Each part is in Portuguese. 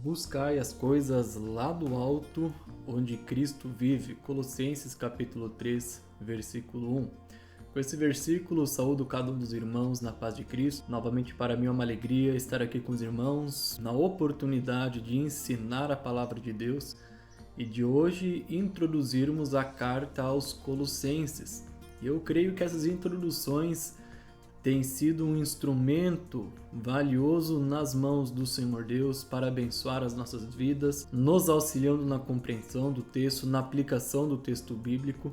Buscai as coisas lá do alto, onde Cristo vive. Colossenses capítulo 3, versículo 1. Com esse versículo, saúdo cada um dos irmãos na paz de Cristo. Novamente, para mim é uma alegria estar aqui com os irmãos, na oportunidade de ensinar a palavra de Deus e de hoje introduzirmos a carta aos Colossenses. Eu creio que essas introduções têm sido um instrumento valioso nas mãos do Senhor Deus para abençoar as nossas vidas, nos auxiliando na compreensão do texto, na aplicação do texto bíblico.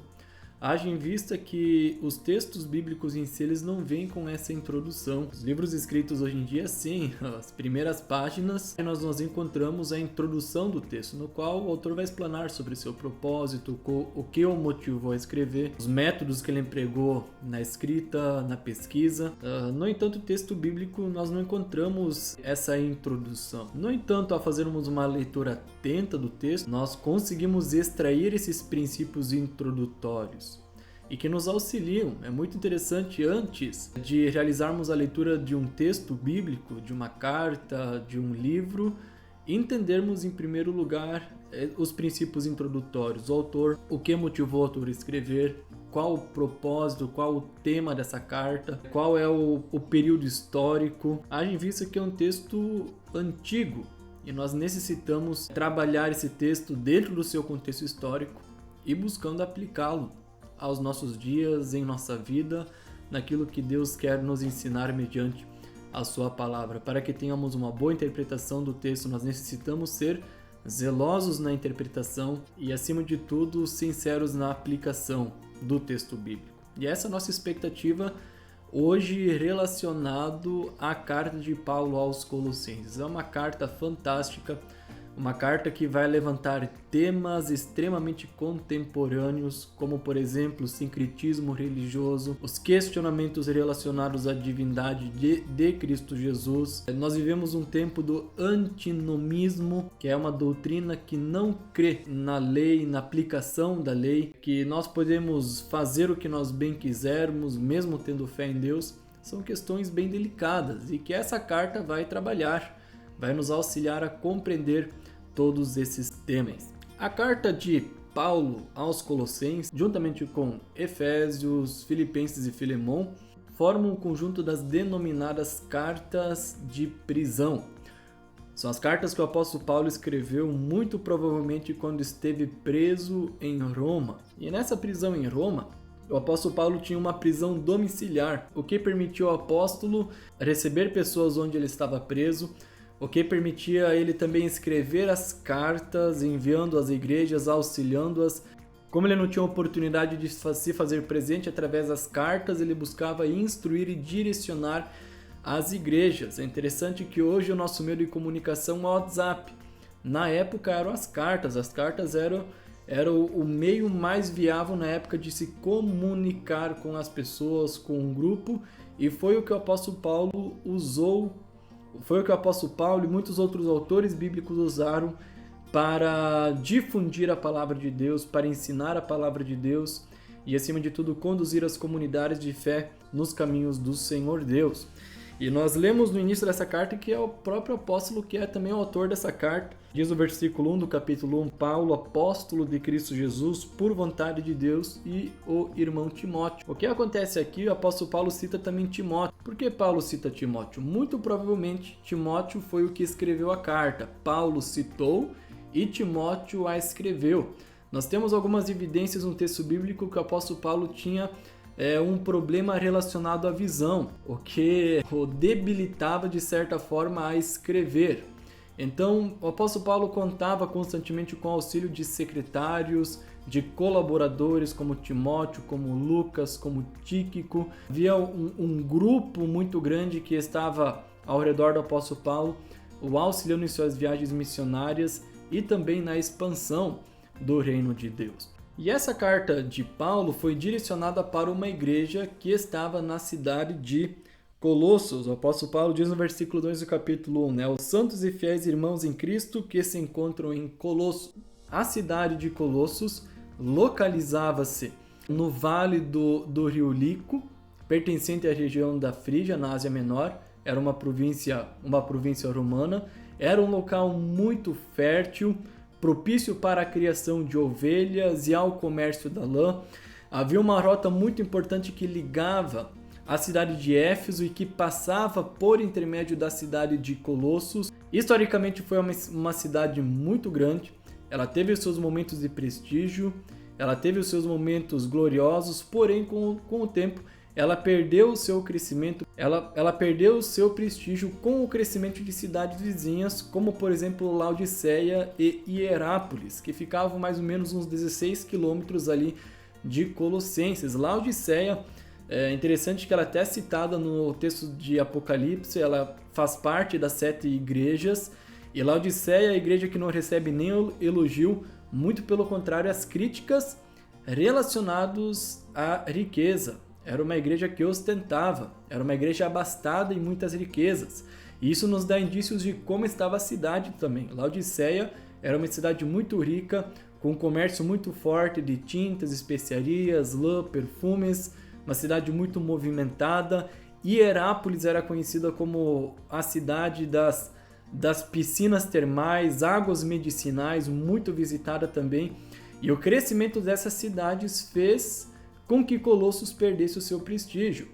Haja em vista que os textos bíblicos em si eles não vêm com essa introdução. Os livros escritos hoje em dia, sim, as primeiras páginas, nós encontramos a introdução do texto, no qual o autor vai explanar sobre seu propósito, o que o motivou a escrever, os métodos que ele empregou na escrita, na pesquisa. No entanto, o texto bíblico nós não encontramos essa introdução. No entanto, ao fazermos uma leitura atenta do texto, nós conseguimos extrair esses princípios introdutórios e que nos auxiliam. É muito interessante, antes de realizarmos a leitura de um texto bíblico, de uma carta, de um livro, entendermos em primeiro lugar os princípios introdutórios, o autor, o que motivou o autor a escrever, qual o propósito, qual o tema dessa carta, qual é o período histórico. Haja em vista que é um texto antigo e nós necessitamos trabalhar esse texto dentro do seu contexto histórico e buscando aplicá-lo aos nossos dias, em nossa vida, naquilo que Deus quer nos ensinar mediante a sua palavra. Para que tenhamos uma boa interpretação do texto, nós necessitamos ser zelosos na interpretação e, acima de tudo, sinceros na aplicação do texto bíblico. E essa é a nossa expectativa hoje relacionado à carta de Paulo aos Colossenses. É uma carta fantástica, uma carta que vai levantar temas extremamente contemporâneos, como por exemplo o sincretismo religioso, os questionamentos relacionados à divindade de Cristo Jesus. Nós vivemos um tempo do antinomismo, que é uma doutrina que não crê na lei, na aplicação da lei, que nós podemos fazer o que nós bem quisermos, mesmo tendo fé em Deus. São questões bem delicadas e que essa carta vai trabalhar, vai nos auxiliar a compreender todos esses temas. A carta de Paulo aos Colossenses, juntamente com Efésios, Filipenses e Filemão, formam um conjunto das denominadas cartas de prisão. São as cartas que o apóstolo Paulo escreveu muito provavelmente quando esteve preso em Roma. E nessa prisão em Roma, o apóstolo Paulo tinha uma prisão domiciliar, o que permitiu ao apóstolo receber pessoas onde ele estava preso, o que permitia ele também escrever as cartas, enviando às igrejas, auxiliando-as. Como ele não tinha oportunidade de se fazer presente através das cartas, ele buscava instruir e direcionar as igrejas. É interessante que hoje o nosso meio de comunicação é o WhatsApp. Na época eram as cartas eram o meio mais viável na época de se comunicar com as pessoas, com um grupo, e foi o que o apóstolo Paulo usou. Foi o que o apóstolo Paulo e muitos outros autores bíblicos usaram para difundir a palavra de Deus, para ensinar a palavra de Deus e, acima de tudo, conduzir as comunidades de fé nos caminhos do Senhor Deus. E nós lemos no início dessa carta que é o próprio apóstolo que é também o autor dessa carta. Diz o versículo 1 do capítulo 1, Paulo, apóstolo de Cristo Jesus, por vontade de Deus, e o irmão Timóteo. O que acontece aqui, o apóstolo Paulo cita também Timóteo. Por que Paulo cita Timóteo? Muito provavelmente Timóteo foi o que escreveu a carta. Paulo citou e Timóteo a escreveu. Nós temos algumas evidências no texto bíblico que o apóstolo Paulo tinha um problema relacionado à visão, o que o debilitava de certa forma a escrever. Então, o apóstolo Paulo contava constantemente com o auxílio de secretários, de colaboradores como Timóteo, como Lucas, como Tíquico. Havia um grupo muito grande que estava ao redor do apóstolo Paulo, o auxiliando em suas viagens missionárias e também na expansão do reino de Deus. E essa carta de Paulo foi direcionada para uma igreja que estava na cidade de Colossos. O apóstolo Paulo diz no versículo 2 do capítulo 1, os santos e fiéis irmãos em Cristo que se encontram em Colossos. A cidade de Colossos localizava-se no vale do rio Lico, pertencente à região da Frígia, na Ásia Menor. Era uma província romana. era um local muito fértil, propício para a criação de ovelhas e ao comércio da lã. Havia uma rota muito importante que ligava a cidade de Éfeso e que passava por intermédio da cidade de Colossos. Historicamente foi uma cidade muito grande, ela teve os seus momentos de prestígio, ela teve os seus momentos gloriosos, porém com o tempo ela perdeu o seu crescimento, ela perdeu o seu prestígio com o crescimento de cidades vizinhas, como por exemplo Laodiceia e Hierápolis, que ficavam mais ou menos uns 16 quilômetros ali de Colossenses. Laodiceia, é interessante que ela até é citada no texto de Apocalipse, ela faz parte das 7 igrejas, e Laodiceia é a igreja que não recebe nem elogio, muito pelo contrário, as críticas relacionadas à riqueza. Era uma igreja que ostentava, era uma igreja abastada em muitas riquezas. E isso nos dá indícios de como estava a cidade também. Laodiceia era uma cidade muito rica, com um comércio muito forte de tintas, especiarias, lã, perfumes, uma cidade muito movimentada. Hierápolis era conhecida como a cidade das piscinas termais, águas medicinais, muito visitada também. E o crescimento dessas cidades fez com que Colossos perdesse o seu prestígio.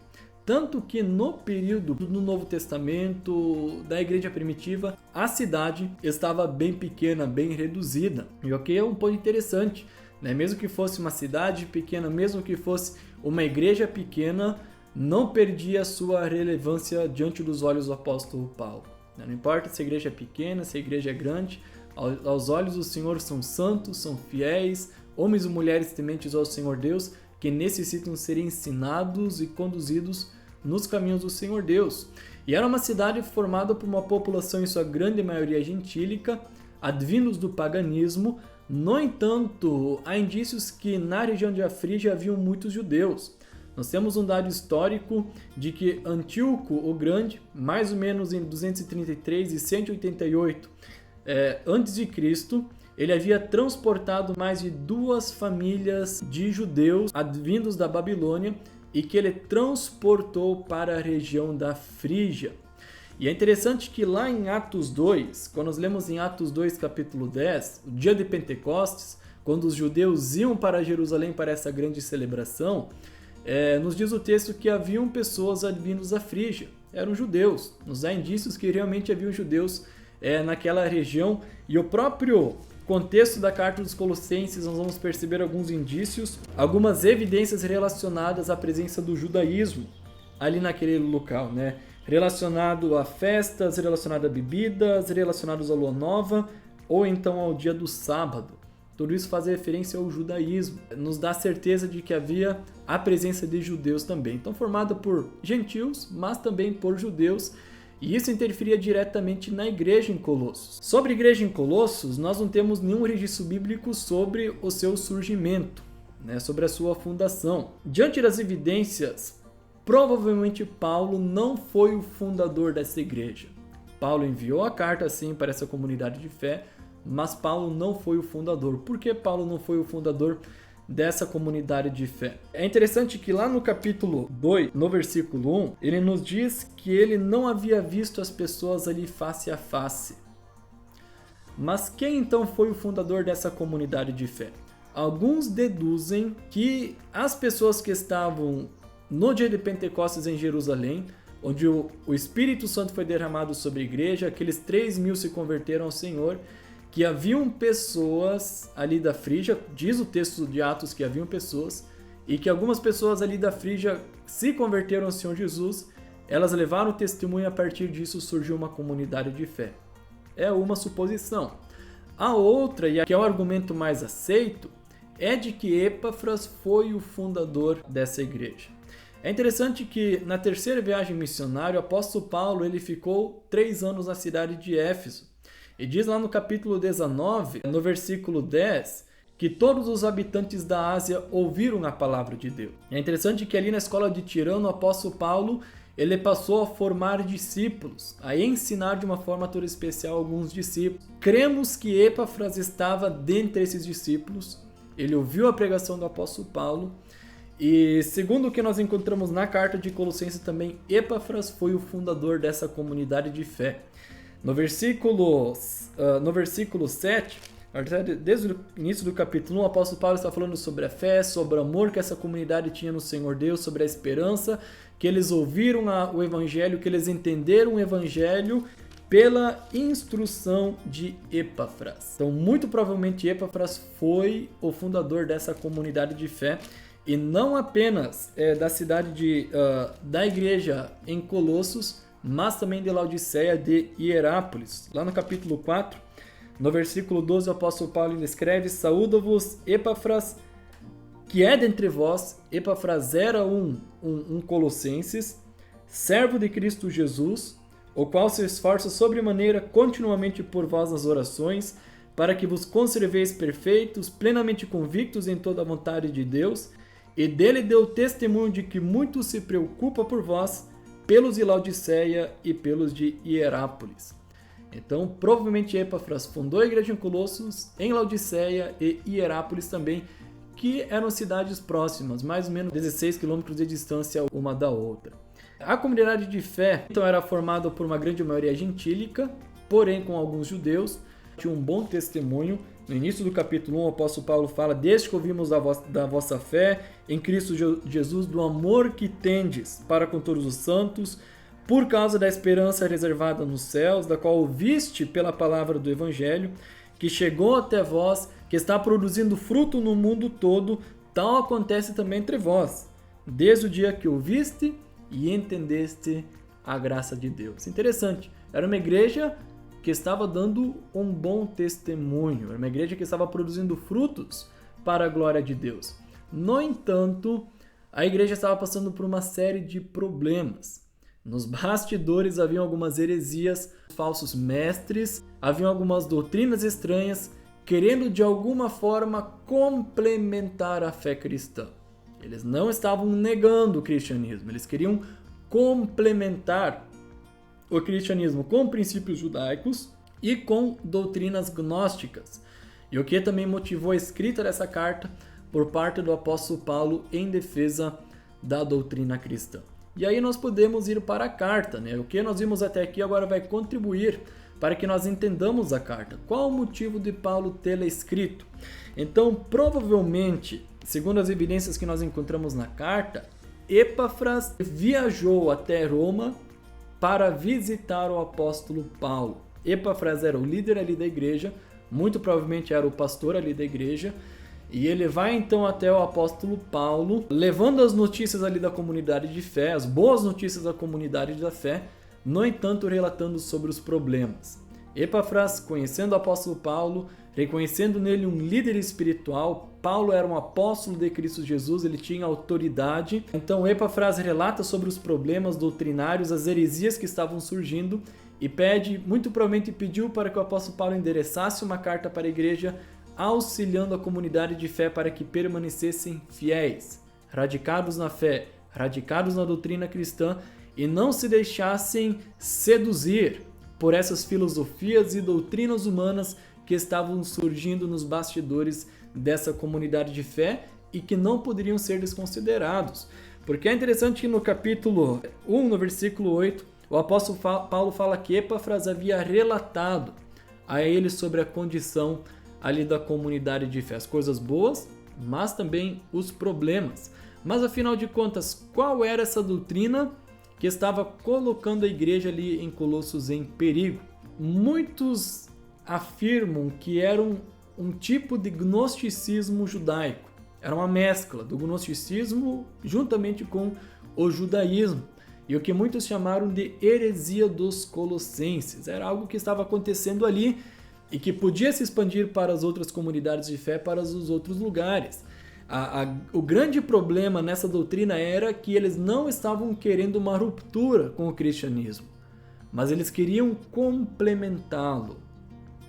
Tanto que no período do Novo Testamento, da igreja primitiva, a cidade estava bem pequena, bem reduzida. E o que é um ponto interessante, né? Mesmo que fosse uma cidade pequena, mesmo que fosse uma igreja pequena, não perdia a sua relevância diante dos olhos do apóstolo Paulo. Não importa se a igreja é pequena, se a igreja é grande, aos olhos do Senhor são santos, são fiéis, homens e mulheres tementes ao Senhor Deus, que necessitam ser ensinados e conduzidos nos caminhos do Senhor Deus. E era uma cidade formada por uma população em sua grande maioria gentílica, advindos do paganismo. No entanto, há indícios que na região de Frígia haviam muitos judeus. Nós temos um dado histórico de que Antíoco o Grande, mais ou menos em 233 e 188 a.C., ele havia transportado mais de 2 famílias de judeus advindos da Babilônia e que ele transportou para a região da Frígia. E é interessante que lá em Atos 2, quando nós lemos em Atos 2, capítulo 10, o dia de Pentecostes, quando os judeus iam para Jerusalém para essa grande celebração, nos diz o texto que haviam pessoas advindos da Frígia, eram judeus. Nos dá indícios que realmente haviam judeus naquela região, e o próprio contexto da carta dos Colossenses nós vamos perceber alguns indícios, algumas evidências relacionadas à presença do judaísmo ali naquele local, né? Relacionado a festas, relacionado a bebidas, relacionados à lua nova ou então ao dia do sábado. Tudo isso faz referência ao judaísmo, nos dá certeza de que havia a presença de judeus também. Então formada por gentios, mas também por judeus, e isso interferia diretamente na igreja em Colossos. Sobre a igreja em Colossos, nós não temos nenhum registro bíblico sobre o seu surgimento, né, sobre a sua fundação. Diante das evidências, provavelmente Paulo não foi o fundador dessa igreja. Paulo enviou a carta sim para essa comunidade de fé, mas Paulo não foi o fundador. Por que Paulo não foi o fundador dessa comunidade de fé? É interessante que lá no capítulo 2, no versículo 1, ele nos diz que ele não havia visto as pessoas ali face a face. Mas quem então foi o fundador dessa comunidade de fé? Alguns deduzem que as pessoas que estavam no dia de Pentecostes em Jerusalém, onde o Espírito Santo foi derramado sobre a igreja, aqueles 3.000 se converteram ao Senhor, que haviam pessoas ali da Frígia, diz o texto de Atos que haviam pessoas, e que algumas pessoas ali da Frígia se converteram ao Senhor Jesus, elas levaram o testemunho e a partir disso surgiu uma comunidade de fé. É uma suposição. A outra, e que é o argumento mais aceito, é de que Epáfras foi o fundador dessa igreja. É interessante que na terceira viagem missionária, o apóstolo Paulo ele ficou 3 anos na cidade de Éfeso. E diz lá no capítulo 19, no versículo 10, que todos os habitantes da Ásia ouviram a palavra de Deus. É interessante que ali na escola de Tirano, o apóstolo Paulo, ele passou a formar discípulos, a ensinar de uma forma toda especial alguns discípulos. Cremos que Epáfras estava dentre esses discípulos, ele ouviu a pregação do apóstolo Paulo, e segundo o que nós encontramos na carta de Colossenses também, Epáfras foi o fundador dessa comunidade de fé. No versículo 7, desde o início do capítulo 1, o apóstolo Paulo está falando sobre a fé, sobre o amor que essa comunidade tinha no Senhor Deus, sobre a esperança, que eles ouviram o evangelho, que eles entenderam o evangelho pela instrução de Epáfras. Então, muito provavelmente Epáfras foi o fundador dessa comunidade de fé, e não apenas da cidade da igreja em Colossos, mas também de Laodiceia, de Hierápolis. Lá no capítulo 4, no versículo 12, o apóstolo Paulo ainda escreve: saúda-vos Epáfras, que é dentre vós. Epáfras era um colossenses, servo de Cristo Jesus, o qual se esforça sobremaneira continuamente por vós nas orações, para que vos conserveis perfeitos, plenamente convictos em toda a vontade de Deus, e dele deu testemunho de que muito se preocupa por vós, pelos de Laodiceia e pelos de Hierápolis. Então, provavelmente Epáfras fundou a igreja em Colossos, em Laodiceia e Hierápolis também, que eram cidades próximas, mais ou menos 16 quilômetros de distância uma da outra. A comunidade de fé então era formada por uma grande maioria gentílica, porém com alguns judeus. Tinha um bom testemunho. No início do capítulo 1, o apóstolo Paulo fala: desde que ouvimos da vossa fé em Cristo Jesus, do amor que tendes para com todos os santos, por causa da esperança reservada nos céus, da qual ouviste pela palavra do evangelho, que chegou até vós, que está produzindo fruto no mundo todo, tal acontece também entre vós, desde o dia que ouviste e entendeste a graça de Deus. Interessante, era uma igreja que estava dando um bom testemunho, era uma igreja que estava produzindo frutos para a glória de Deus. No entanto, a igreja estava passando por uma série de problemas. Nos bastidores haviam algumas heresias, falsos mestres, haviam algumas doutrinas estranhas, querendo de alguma forma complementar a fé cristã. Eles não estavam negando o cristianismo, eles queriam complementar o cristianismo com princípios judaicos e com doutrinas gnósticas. E o que também motivou a escrita dessa carta por parte do apóstolo Paulo em defesa da doutrina cristã. E aí nós podemos ir para a carta, né? O que nós vimos até aqui agora vai contribuir para que nós entendamos a carta. Qual o motivo de Paulo tê-la escrito? Então, provavelmente, segundo as evidências que nós encontramos na carta, Epáfras viajou até Roma para visitar o apóstolo Paulo. Epáfras era o líder ali da igreja, muito provavelmente era o pastor ali da igreja, e ele vai então até o apóstolo Paulo, levando as notícias ali da comunidade de fé, as boas notícias da comunidade da fé, no entanto relatando sobre os problemas. Epáfras, conhecendo o apóstolo Paulo, reconhecendo nele um líder espiritual, Paulo era um apóstolo de Cristo Jesus, ele tinha autoridade. Então Epáfras relata sobre os problemas doutrinários, as heresias que estavam surgindo e muito provavelmente pediu para que o apóstolo Paulo endereçasse uma carta para a igreja, auxiliando a comunidade de fé para que permanecessem fiéis, radicados na fé, radicados na doutrina cristã e não se deixassem seduzir por essas filosofias e doutrinas humanas que estavam surgindo nos bastidores dessa comunidade de fé e que não poderiam ser desconsiderados. Porque é interessante que no capítulo 1, no versículo 8, o apóstolo Paulo fala que Epáfras havia relatado a ele sobre a condição ali da comunidade de fé, as coisas boas, mas também os problemas. Mas afinal de contas, qual era essa doutrina que estava colocando a igreja ali em Colossos em perigo? Muitos afirmam que era um tipo de gnosticismo judaico. Era uma mescla do gnosticismo juntamente com o judaísmo. E o que muitos chamaram de heresia dos colossenses. Era algo que estava acontecendo ali e que podia se expandir para as outras comunidades de fé, para os outros lugares. O grande problema nessa doutrina era que eles não estavam querendo uma ruptura com o cristianismo, mas eles queriam complementá-lo.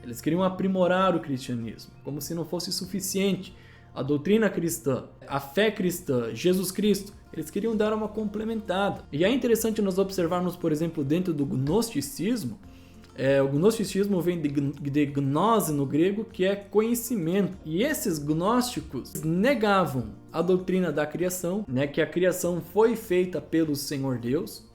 Eles queriam aprimorar o cristianismo, como se não fosse suficiente a doutrina cristã, a fé cristã, Jesus Cristo. Eles queriam dar uma complementada. E é interessante nós observarmos, por exemplo, dentro do gnosticismo, o gnosticismo vem de gnose no grego, que é conhecimento. E esses gnósticos negavam a doutrina da criação, né, que a criação foi feita pelo Senhor Deus.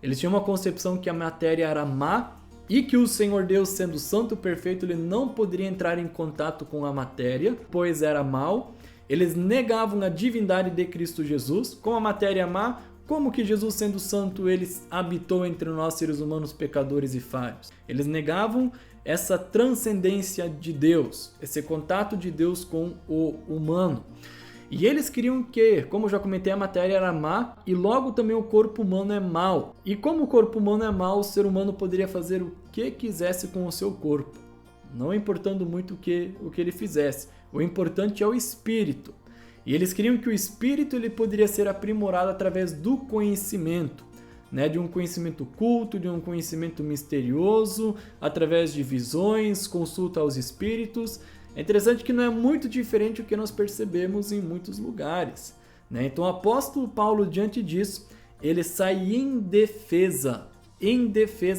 Eles tinham uma concepção que a matéria era má e que o Senhor Deus, sendo santo e perfeito, ele não poderia entrar em contato com a matéria, pois era mau. Eles negavam a divindade de Cristo Jesus. Com a matéria má, como que Jesus, sendo santo, ele habitou entre nós seres humanos pecadores e falhos? Eles negavam essa transcendência de Deus, esse contato de Deus com o humano. E eles queriam que, como eu já comentei, a matéria era má e logo também o corpo humano é mau. E como o corpo humano é mau, o ser humano poderia fazer o que quisesse com o seu corpo, não importando muito o que ele fizesse. O importante é o espírito. E eles queriam que o espírito ele poderia ser aprimorado através do conhecimento, né? De um conhecimento culto, de um conhecimento misterioso, através de visões, consulta aos espíritos. É interessante que não é muito diferente do que nós percebemos em muitos lugares, né? Então o apóstolo Paulo, diante disso, ele sai em defesa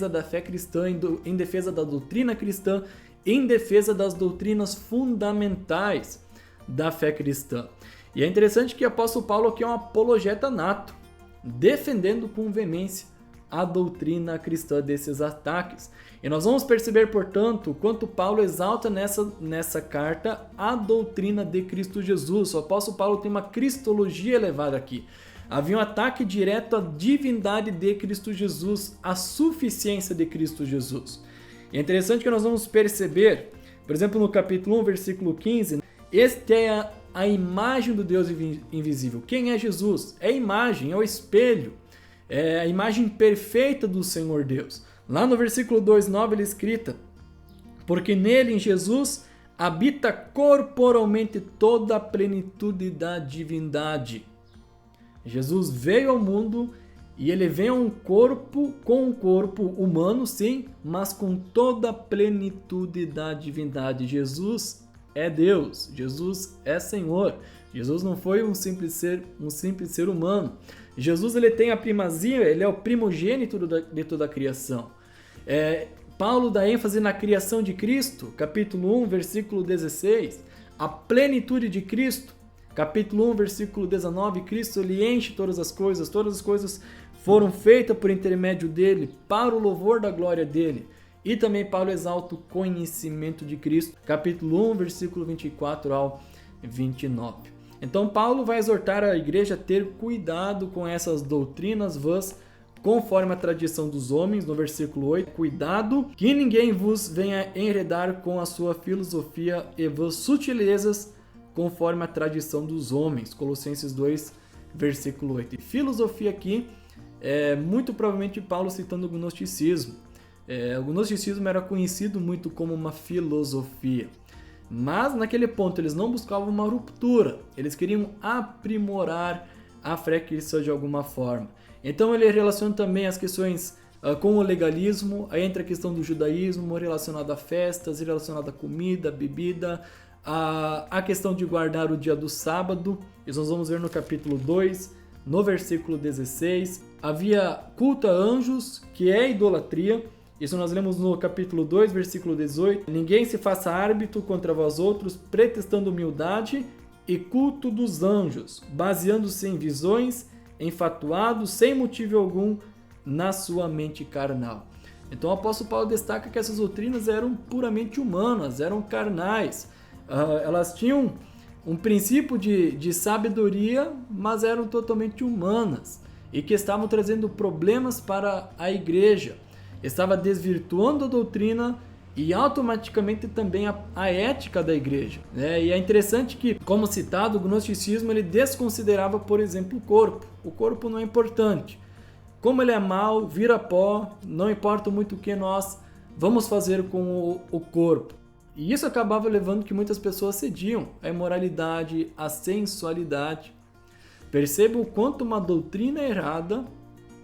da fé cristã, em defesa da doutrina cristã, em defesa das doutrinas fundamentais da fé cristã. E é interessante que o apóstolo Paulo aqui é um apologeta nato, defendendo com veemência a doutrina cristã desses ataques. E nós vamos perceber, portanto, quanto Paulo exalta nessa carta a doutrina de Cristo Jesus. O apóstolo Paulo tem uma cristologia elevada aqui. Havia um ataque direto à divindade de Cristo Jesus, à suficiência de Cristo Jesus. E é interessante que nós vamos perceber, por exemplo, no capítulo 1, versículo 15, este é a imagem do Deus invisível. Quem é Jesus? É a imagem, é o espelho, é a imagem perfeita do Senhor Deus. Lá no versículo 2:9 ele é escrita: porque nele, em Jesus, habita corporalmente toda a plenitude da divindade. Jesus veio ao mundo e ele vem a um corpo, com um corpo humano, sim, mas com toda a plenitude da divindade. Jesus é Deus, Jesus é Senhor. Jesus não foi um simples ser humano. Jesus ele tem a primazia, ele é o primogênito de toda a criação. Paulo dá ênfase na criação de Cristo, capítulo 1, versículo 16, a plenitude de Cristo. Capítulo 1, versículo 19, Cristo ele enche todas as coisas foram feitas por intermédio dele, para o louvor da glória dele. E também Paulo exalta o conhecimento de Cristo, capítulo 1, versículo 24 ao 29. Então Paulo vai exortar a igreja a ter cuidado com essas doutrinas vãs, conforme a tradição dos homens, no versículo 8, cuidado que ninguém vos venha enredar com a sua filosofia e vãs sutilezas, conforme a tradição dos homens, Colossenses 2, versículo 8. E filosofia aqui é muito provavelmente Paulo citando o gnosticismo. O gnosticismo era conhecido muito como uma filosofia, mas naquele ponto eles não buscavam uma ruptura, eles queriam aprimorar a fé cristã de alguma forma. Então ele relaciona também as questões com o legalismo, aí entra a questão do judaísmo relacionada a festas, relacionada a comida, bebida, a questão de guardar o dia do sábado. Isso nós vamos ver no capítulo 2, no versículo 16. Havia culto a anjos, que é idolatria. Isso nós lemos no capítulo 2, versículo 18. Ninguém se faça árbitro contra vós outros, pretextando humildade e culto dos anjos, baseando-se em visões, enfatuados, sem motivo algum, na sua mente carnal. Então o apóstolo Paulo destaca que essas doutrinas eram puramente humanas, eram carnais. Elas tinham um princípio de sabedoria, mas eram totalmente humanas e que estavam trazendo problemas para a igreja. Estava desvirtuando a doutrina e automaticamente também a ética da igreja. E é interessante que, como citado, o gnosticismo ele desconsiderava, por exemplo, o corpo. O corpo não é importante. Como ele é mau, vira pó, não importa muito o que nós vamos fazer com o corpo. E isso acabava levando que muitas pessoas cediam à imoralidade, à sensualidade. Perceba o quanto uma doutrina errada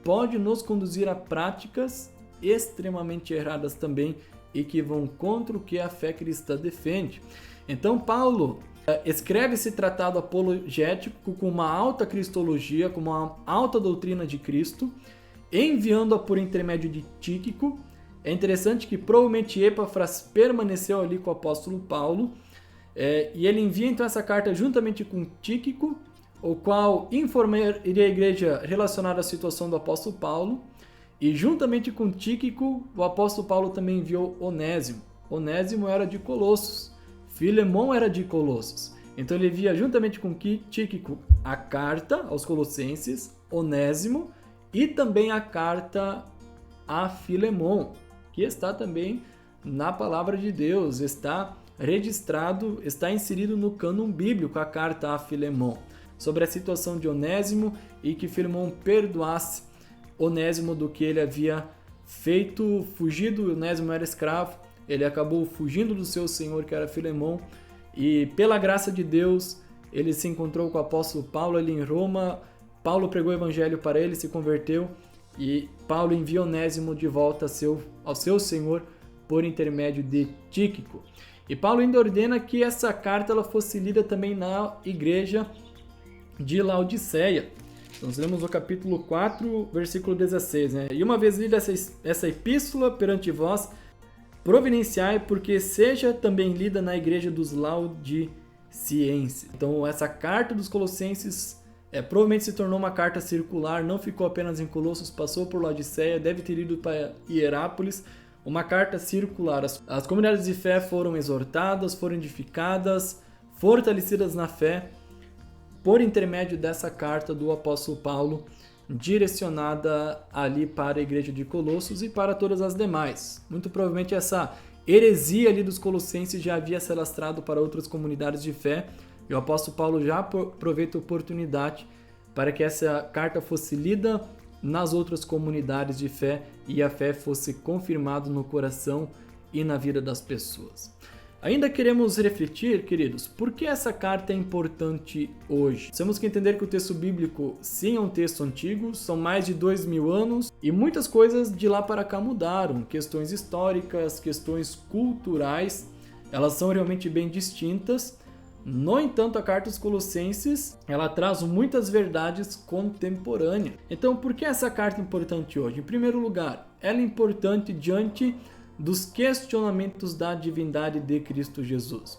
pode nos conduzir a práticas extremamente erradas também e que vão contra o que a fé cristã defende. Então Paulo escreve esse tratado apologético com uma alta cristologia, com uma alta doutrina de Cristo, enviando-a por intermédio de Tíquico. É interessante que provavelmente Epáfras permaneceu ali com o apóstolo Paulo, e ele envia então essa carta juntamente com Tíquico, o qual informaria a igreja relacionada à situação do apóstolo Paulo, E juntamente com Tíquico, o apóstolo Paulo também enviou Onésimo. Onésimo era de Colossos, Filemon era de Colossos. Então ele envia juntamente com Tíquico a carta aos Colossenses, Onésimo, e também a carta a Filemon, que está também na palavra de Deus, está registrado, está inserido no cânon bíblico a carta a Filemon, sobre a situação de Onésimo e que Filemon perdoasse Onésimo do que ele havia feito, fugido. Onésimo era escravo, ele acabou fugindo do seu senhor, que era Filemon, e pela graça de Deus ele se encontrou com o apóstolo Paulo ali em Roma. Paulo pregou o evangelho para ele, se converteu, e Paulo envia Onésimo de volta ao seu senhor por intermédio de Tíquico. E Paulo ainda ordena que essa carta ela fosse lida também na igreja de Laodiceia. Então, nós lemos o capítulo 4, versículo 16. Né? E uma vez lida essa epístola perante vós, providenciai, porque seja também lida na igreja dos laodicenses. Então, essa carta dos Colossenses provavelmente se tornou uma carta circular, não ficou apenas em Colossos, passou por Laodiceia, deve ter ido para Hierápolis, uma carta circular. As comunidades de fé foram exortadas, foram edificadas, fortalecidas na fé, por intermédio dessa carta do apóstolo Paulo, direcionada ali para a igreja de Colossos e para todas as demais. Muito provavelmente essa heresia ali dos colossenses já havia se alastrado para outras comunidades de fé, e o apóstolo Paulo já aproveita a oportunidade para que essa carta fosse lida nas outras comunidades de fé e a fé fosse confirmada no coração e na vida das pessoas. Ainda queremos refletir, queridos, por que essa carta é importante hoje? Temos que entender que o texto bíblico, sim, é um texto antigo, são mais de 2000 anos e muitas coisas de lá para cá mudaram. Questões históricas, questões culturais, elas são realmente bem distintas. No entanto, a carta aos Colossenses, ela traz muitas verdades contemporâneas. Então, por que essa carta é importante hoje? Em primeiro lugar, ela é importante diante dos questionamentos da divindade de Cristo Jesus.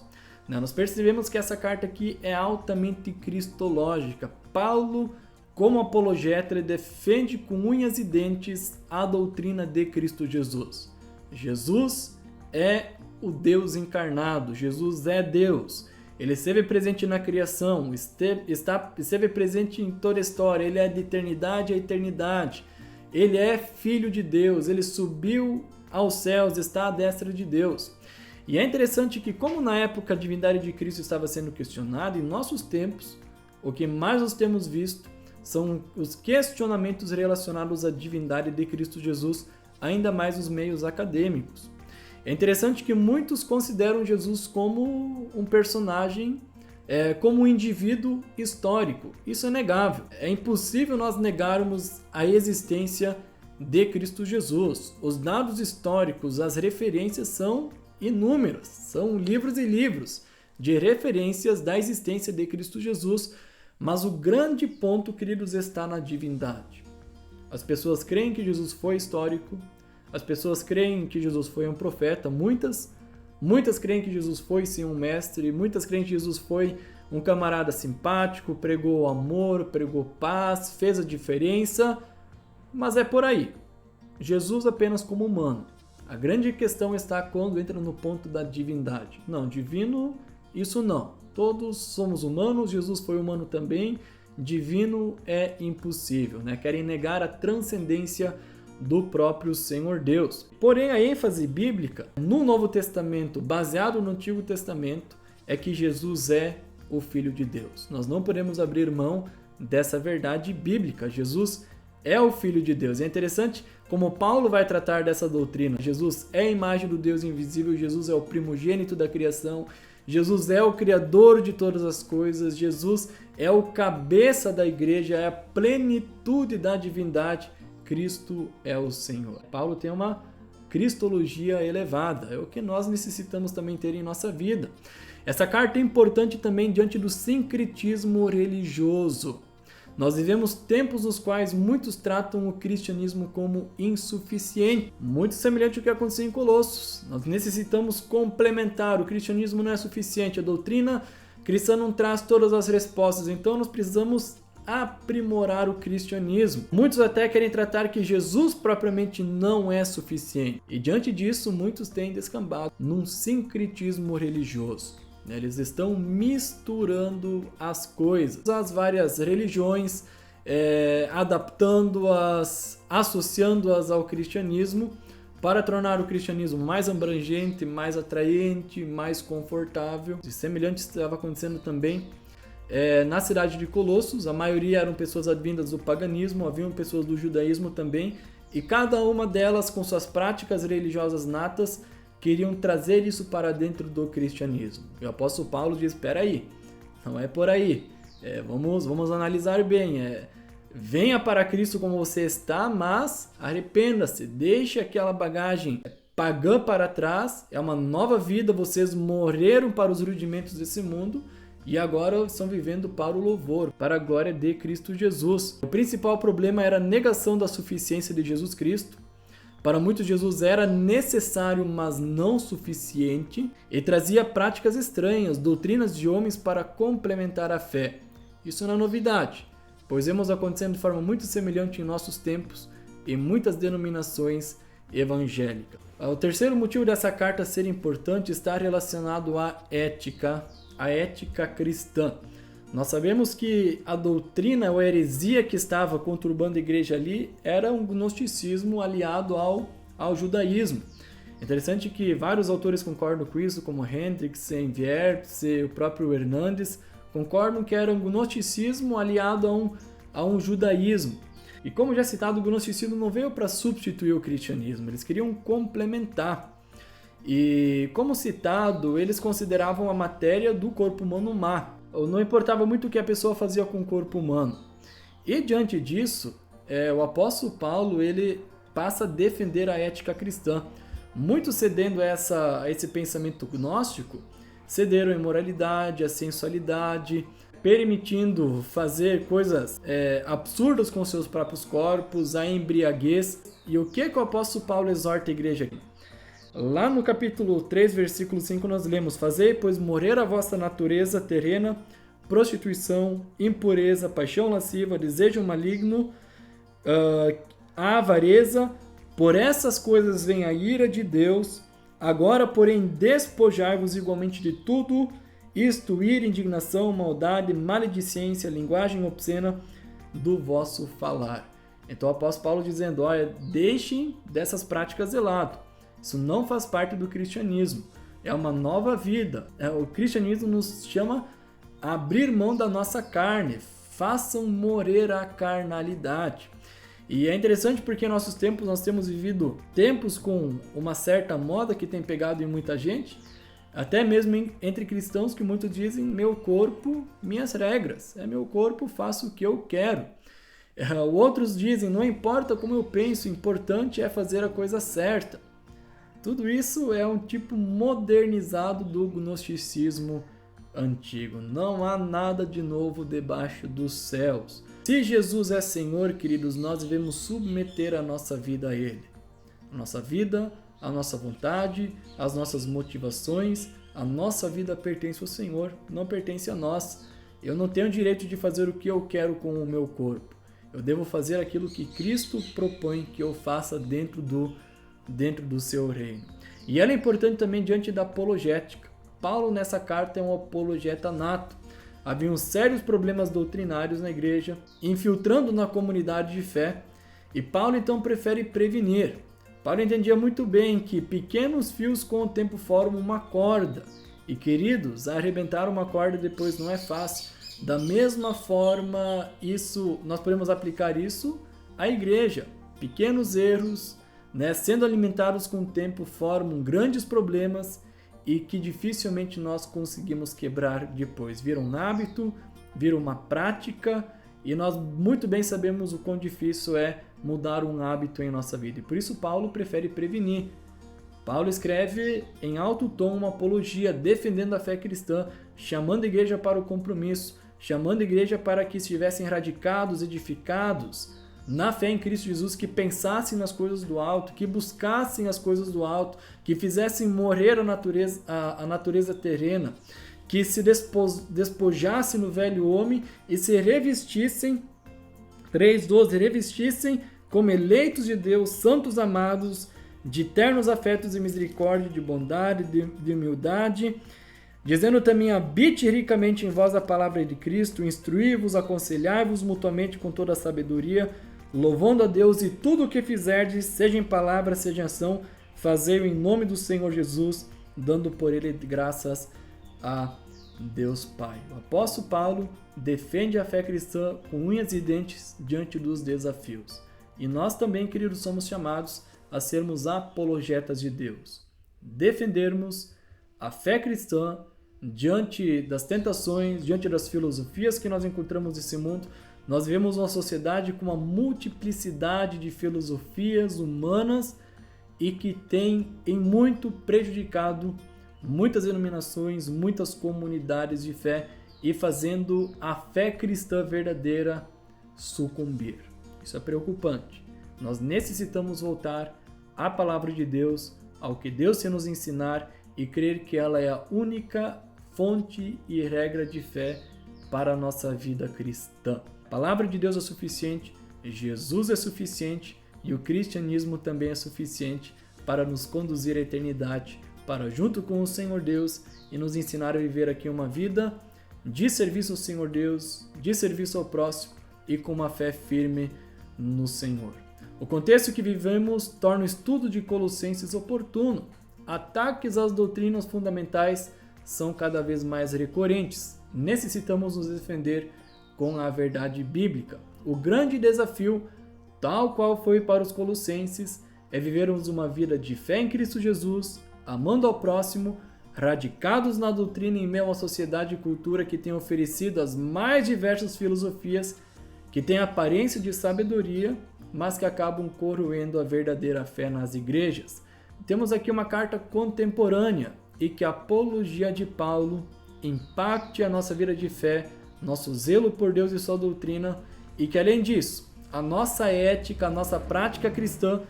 Nós percebemos que essa carta aqui é altamente cristológica. Paulo, como apologeta, ele defende com unhas e dentes a doutrina de Cristo Jesus. Jesus é o Deus encarnado, Jesus é Deus. Ele esteve presente na criação, esteve presente em toda a história, ele é de eternidade a eternidade. Ele é filho de Deus, ele subiu aos céus, está à destra de Deus. E é interessante que, como na época a divindade de Cristo estava sendo questionada, em nossos tempos, o que mais nós temos visto são os questionamentos relacionados à divindade de Cristo Jesus, ainda mais os meios acadêmicos. É interessante que muitos consideram Jesus como um personagem, como um indivíduo histórico. Isso é negável. É impossível nós negarmos a existência de Cristo Jesus. Os dados históricos, as referências são inúmeras. São livros e livros de referências da existência de Cristo Jesus. Mas o grande ponto, queridos, está na divindade. As pessoas creem que Jesus foi histórico. As pessoas creem que Jesus foi um profeta, muitas creem que Jesus foi sim um mestre, muitas creem que Jesus foi um camarada simpático, pregou amor, pregou paz, fez a diferença, mas é por aí. Jesus apenas como humano. A grande questão está quando entra no ponto da divindade. Não, divino, isso não. Todos somos humanos, Jesus foi humano também, divino é impossível, né? Querem negar a transcendência do próprio Senhor Deus. Porém, a ênfase bíblica no Novo Testamento, baseado no Antigo Testamento, é que Jesus é o Filho de Deus. Nós não podemos abrir mão dessa verdade bíblica. Jesus é o Filho de Deus. É interessante como Paulo vai tratar dessa doutrina. Jesus é a imagem do Deus invisível, Jesus é o primogênito da criação, Jesus é o Criador de todas as coisas, Jesus é o cabeça da igreja, é a plenitude da divindade. Cristo é o Senhor. Paulo tem uma cristologia elevada, é o que nós necessitamos também ter em nossa vida. Essa carta é importante também diante do sincretismo religioso. Nós vivemos tempos nos quais muitos tratam o cristianismo como insuficiente, muito semelhante ao que aconteceu em Colossos. Nós necessitamos complementar, o cristianismo não é suficiente, a doutrina cristã não traz todas as respostas, então nós precisamos aprimorar o cristianismo. Muitos até querem tratar que Jesus propriamente não é suficiente. E diante disso, muitos têm descambado num sincretismo religioso. Eles estão misturando as coisas, as várias religiões, adaptando-as, associando-as ao cristianismo, para tornar o cristianismo mais abrangente, mais atraente, mais confortável. E semelhante estava acontecendo também na cidade de Colossos. A maioria eram pessoas advindas do paganismo, haviam pessoas do judaísmo também, e cada uma delas, com suas práticas religiosas natas, queriam trazer isso para dentro do cristianismo. E o apóstolo Paulo diz: espera aí, não é por aí, vamos analisar bem, venha para Cristo como você está, mas arrependa-se, deixe aquela bagagem pagã para trás, é uma nova vida, vocês morreram para os rudimentos desse mundo e agora estão vivendo para o louvor, para a glória de Cristo Jesus. O principal problema era a negação da suficiência de Jesus Cristo. Para muitos, Jesus era necessário, mas não suficiente, e trazia práticas estranhas, doutrinas de homens para complementar a fé. Isso não é novidade, pois vemos acontecendo de forma muito semelhante em nossos tempos, em muitas denominações evangélicas. O terceiro motivo dessa carta ser importante está relacionado à ética cristã. Nós sabemos que a doutrina ou a heresia que estava conturbando a igreja ali era um gnosticismo aliado ao judaísmo. Interessante que vários autores concordam com isso, como Hendricks, Wiertz e o próprio Hernandes, concordam que era um gnosticismo aliado a um judaísmo. E como já citado, o gnosticismo não veio para substituir o cristianismo, eles queriam complementar. E como citado, eles consideravam a matéria do corpo humano má. Não importava muito o que a pessoa fazia com o corpo humano. E diante disso, o apóstolo Paulo ele passa a defender a ética cristã. Muitos cedendo a esse pensamento gnóstico, cederam à imoralidade, à sensualidade, permitindo fazer coisas absurdas com seus próprios corpos, à embriaguez. E o que o apóstolo Paulo exorta a igreja aqui? Lá no capítulo 3, versículo 5, nós lemos: fazei, pois, morrer a vossa natureza terrena, prostituição, impureza, paixão lasciva, desejo maligno, a avareza. Por essas coisas vem a ira de Deus. Agora, porém, despojai-vos igualmente de tudo isto: ira, indignação, maldade, maledicência, linguagem obscena do vosso falar. Então o apóstolo Paulo dizendo: olha, deixem dessas práticas de lado. Isso não faz parte do cristianismo. É uma nova vida. O cristianismo nos chama a abrir mão da nossa carne. Façam morrer a carnalidade. E é interessante porque em nossos tempos nós temos vivido tempos com uma certa moda que tem pegado em muita gente, até mesmo entre cristãos, que muitos dizem: meu corpo, minhas regras. É meu corpo, faço o que eu quero. Outros dizem: não importa como eu penso, o importante é fazer a coisa certa. Tudo isso é um tipo modernizado do gnosticismo antigo. Não há nada de novo debaixo dos céus. Se Jesus é Senhor, queridos, nós devemos submeter a nossa vida a Ele. A nossa vida, a nossa vontade, as nossas motivações, a nossa vida pertence ao Senhor, não pertence a nós. Eu não tenho o direito de fazer o que eu quero com o meu corpo. Eu devo fazer aquilo que Cristo propõe que eu faça dentro do seu reino. E ela é importante também diante da apologética. Paulo nessa carta é um apologeta nato. Haviam sérios problemas doutrinários na igreja, infiltrando na comunidade de fé, e Paulo então prefere prevenir. Paulo entendia muito bem que pequenos fios com o tempo formam uma corda, e queridos, arrebentar uma corda depois não é fácil. Da mesma forma, nós podemos aplicar isso à igreja. Pequenos erros, sendo alimentados com o tempo, formam grandes problemas e que dificilmente nós conseguimos quebrar depois. Viram um hábito, viram uma prática, e nós muito bem sabemos o quão difícil é mudar um hábito em nossa vida. E por isso Paulo prefere prevenir. Paulo escreve em alto tom uma apologia, defendendo a fé cristã, chamando a igreja para o compromisso, chamando a igreja para que estivessem radicados, edificados na fé em Cristo Jesus, que pensassem nas coisas do alto, que buscassem as coisas do alto, que fizessem morrer a natureza terrena, que se despojassem no velho homem e se revestissem, 3:12, revestissem como eleitos de Deus, santos amados, de ternos afetos e misericórdia, de bondade, de humildade, dizendo também: habite ricamente em vós a palavra de Cristo, instruí-vos, aconselhai-vos mutuamente com toda a sabedoria, louvando a Deus, e tudo o que fizerdes, seja em palavra, seja em ação, fazei-o em nome do Senhor Jesus, dando por ele graças a Deus Pai. O apóstolo Paulo defende a fé cristã com unhas e dentes diante dos desafios. E nós também, queridos, somos chamados a sermos apologetas de Deus, defendermos a fé cristã diante das tentações, diante das filosofias que nós encontramos nesse mundo. Nós vivemos uma sociedade com uma multiplicidade de filosofias humanas e que tem em muito prejudicado muitas denominações, muitas comunidades de fé e fazendo a fé cristã verdadeira sucumbir. Isso é preocupante. Nós necessitamos voltar à palavra de Deus, ao que Deus quer nos ensinar e crer que ela é a única fonte e regra de fé para a nossa vida cristã. A palavra de Deus é suficiente, Jesus é suficiente e o cristianismo também é suficiente para nos conduzir à eternidade, para junto com o Senhor Deus e nos ensinar a viver aqui uma vida de serviço ao Senhor Deus, de serviço ao próximo e com uma fé firme no Senhor. O contexto que vivemos torna o estudo de Colossenses oportuno. Ataques às doutrinas fundamentais são cada vez mais recorrentes. Necessitamos nos defender com a verdade bíblica. O grande desafio, tal qual foi para os colossenses, é vivermos uma vida de fé em Cristo Jesus, amando ao próximo, radicados na doutrina em meio a uma sociedade e cultura que tem oferecido as mais diversas filosofias, que tem aparência de sabedoria, mas que acabam corroendo a verdadeira fé nas igrejas. Temos aqui uma carta contemporânea e que a apologia de Paulo impacte a nossa vida de fé, nosso zelo por Deus e sua doutrina, e que além disso, a nossa ética, a nossa prática cristã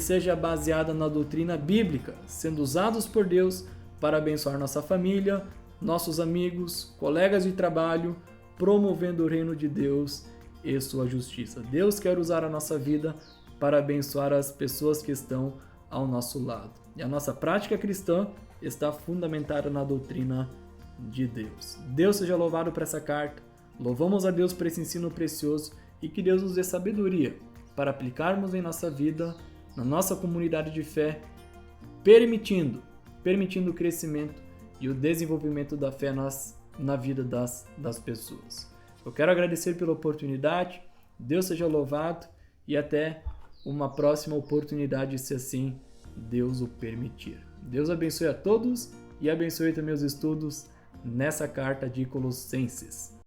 seja baseada na doutrina bíblica, sendo usados por Deus para abençoar nossa família, nossos amigos, colegas de trabalho, promovendo o reino de Deus e sua justiça. Deus quer usar a nossa vida para abençoar as pessoas que estão ao nosso lado. E a nossa prática cristã está fundamentada na doutrina de Deus. Deus seja louvado por essa carta. Louvamos a Deus por esse ensino precioso e que Deus nos dê sabedoria para aplicarmos em nossa vida, na nossa comunidade de fé, permitindo o crescimento e o desenvolvimento da fé na vida das pessoas. Eu quero agradecer pela oportunidade, Deus seja louvado e até uma próxima oportunidade, se assim Deus o permitir. Deus abençoe a todos e abençoe também os estudos nessa carta de Colossenses.